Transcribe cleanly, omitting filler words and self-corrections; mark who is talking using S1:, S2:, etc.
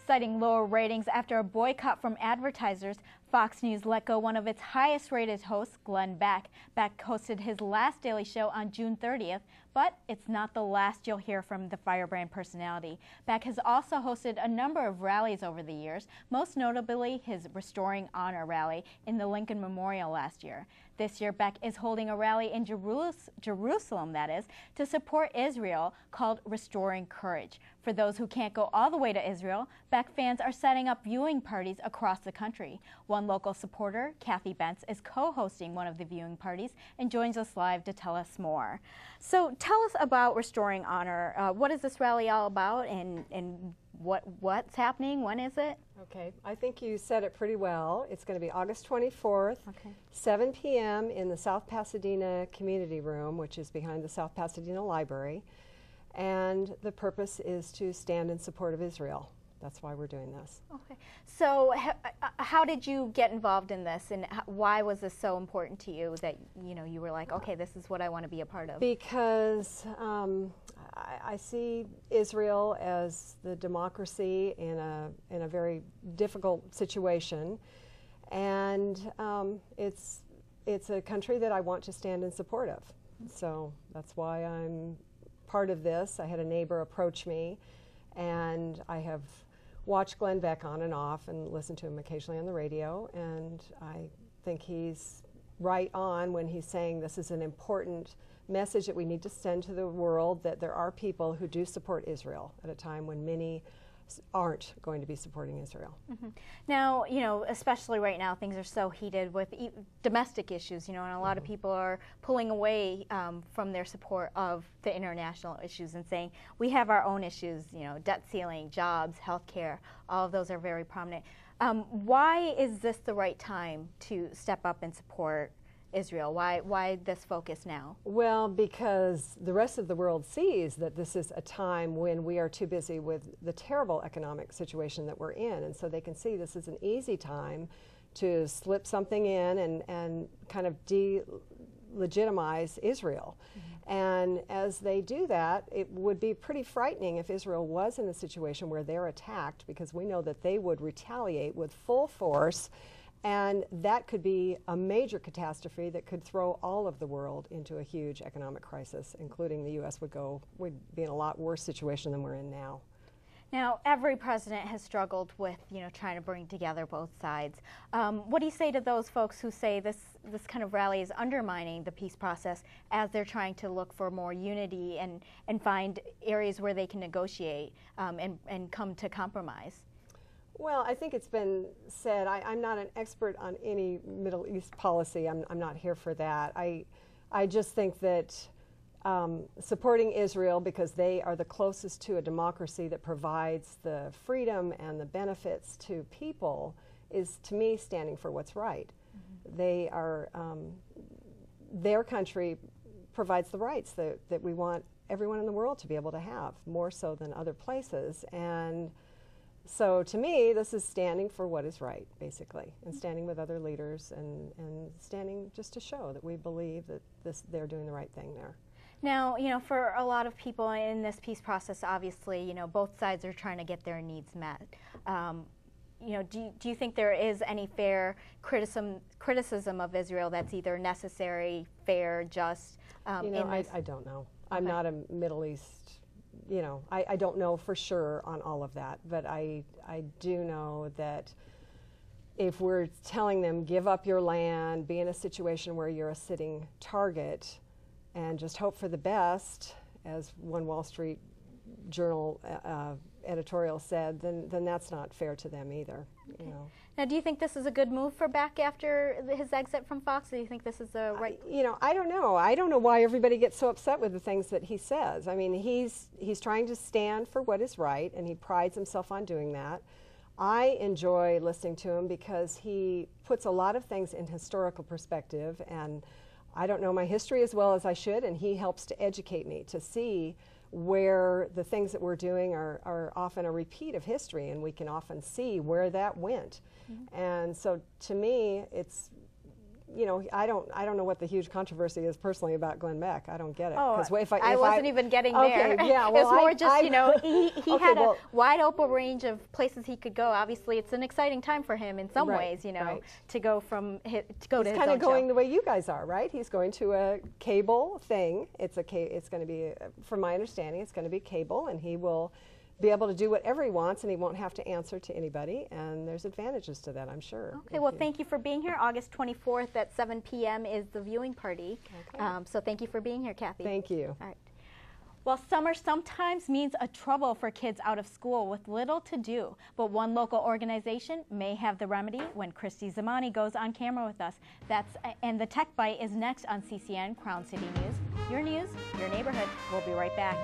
S1: Citing lower ratings after a boycott from advertisers, Fox News let go one of its highest-rated hosts, Glenn Beck. Beck hosted his last daily show on June 30th, but it's not the last you'll hear from the firebrand personality. Beck has also hosted a number of rallies over the years, most notably his Restoring Honor rally in the Lincoln Memorial last year. This year, Beck is holding a rally in Jerusalem, that is, to support Israel called Restoring Courage. For those who can't go all the way to Israel, Beck fans are setting up viewing parties across the country. One local supporter, Bence, is co-hosting one of the viewing parties and joins us live to tell us more. So tell us about Restoring Honor. What is this rally all about, and what's happening? When is it?
S2: Okay, I think you said it pretty well. It's going to be August 24th, 7 p.m. in the South Pasadena Community Room, which is behind the South Pasadena Library. And the purpose is to stand in support of Israel. That's why we're doing this. Okay.
S1: So how did you get involved in this, and why was this so important to you that you were like, okay, this is what I want to be a part of?
S2: Because I see Israel as the democracy in a very difficult situation, and it's a country that I want to stand in support of. So that's why I'm part of this. I had a neighbor approach me, and I have watched Glenn Beck on and off and listened to him occasionally on the radio, and I think he's right on when he's saying this is an important message that we need to send to the world, that there are people who do support Israel at a time when many aren't going to be supporting Israel.
S1: Now, especially right now, things are so heated with domestic issues, and a lot of people are pulling away from their support of the international issues and saying, we have our own issues, debt ceiling, jobs, health care, all of those are very prominent. Why is this the right time to step up and support Israel? Why this focus now?
S2: Well, because the rest of the world sees that this is a time when we are too busy with the terrible economic situation that we're in, and so they can see this is an easy time to slip something in and kind of delegitimize Israel. And as they do that, it would be pretty frightening if Israel was in a situation where they're attacked, because we know that they would retaliate with full force. And that could be a major catastrophe that could throw all of the world into a huge economic crisis, including the U.S. would be in a lot worse situation than we're in now.
S1: Now, every president has struggled with, trying to bring together both sides. What do you say to those folks who say this kind of rally is undermining the peace process as they're trying to look for more unity and find areas where they can negotiate and come to compromise?
S2: Well, I think it's been said, I'm not an expert on any Middle East policy. I'm not here for that. I just think that supporting Israel, because they are the closest to a democracy that provides the freedom and the benefits to people, is, to me, standing for what's right. They are, their country provides the rights that we want everyone in the world to be able to have, more so than other places. And so to me, this is standing for what is right, basically, and standing with other leaders and standing just to show that we believe that they're doing the right thing there.
S1: Now, for a lot of people in this peace process, obviously, both sides are trying to get their needs met. Do you think there is any fair criticism of Israel that's either necessary, fair, just?
S2: I don't know. I'm not a Middle East. I don't know for sure on all of that, but I do know that if we're telling them, give up your land, be in a situation where you're a sitting target, and just hope for the best, as one Wall Street Journal editorial said, then that's not fair to them either.
S1: Now, do you think this is a good move for Beck after his exit from Fox? Do you think this is the right?
S2: I don't know. I don't know why everybody gets so upset with the things that he says. I mean, he's trying to stand for what is right, and he prides himself on doing that. I enjoy listening to him because he puts a lot of things in historical perspective, and I don't know my history as well as I should, and he helps to educate me to see where the things that we're doing are often a repeat of history, and we can often see where that went. And so to me, it's you know, I don't know what the huge controversy is personally about Glenn Beck. I don't get it.
S1: Oh,
S2: If
S1: I wasn't even getting there.
S2: Okay, yeah, well,
S1: it was more just, you know, he
S2: okay,
S1: had a wide open range of places he could go. Obviously, it's an exciting time for him in some ways, you know, to go from to go to his
S2: kind of
S1: own
S2: going
S1: show.
S2: the way you guys are, right? He's going to a cable thing. It's going to be, from my understanding, it's going to be cable, and he will be able to do whatever he wants, and he won't have to answer to anybody, and there's advantages to that, I'm sure.
S1: Okay, well, thank you for being here. August 24th at 7 p.m. is the viewing party. Okay. So thank you for being here, Kathy.
S2: Thank you.
S1: All right. Well, summer sometimes means a trouble for kids out of school with little to do, but one local organization may have the remedy when Christy Zamani goes on camera with us. And the Tech Bite is next on CCN Crown City News. Your news, your neighborhood. We'll be right back.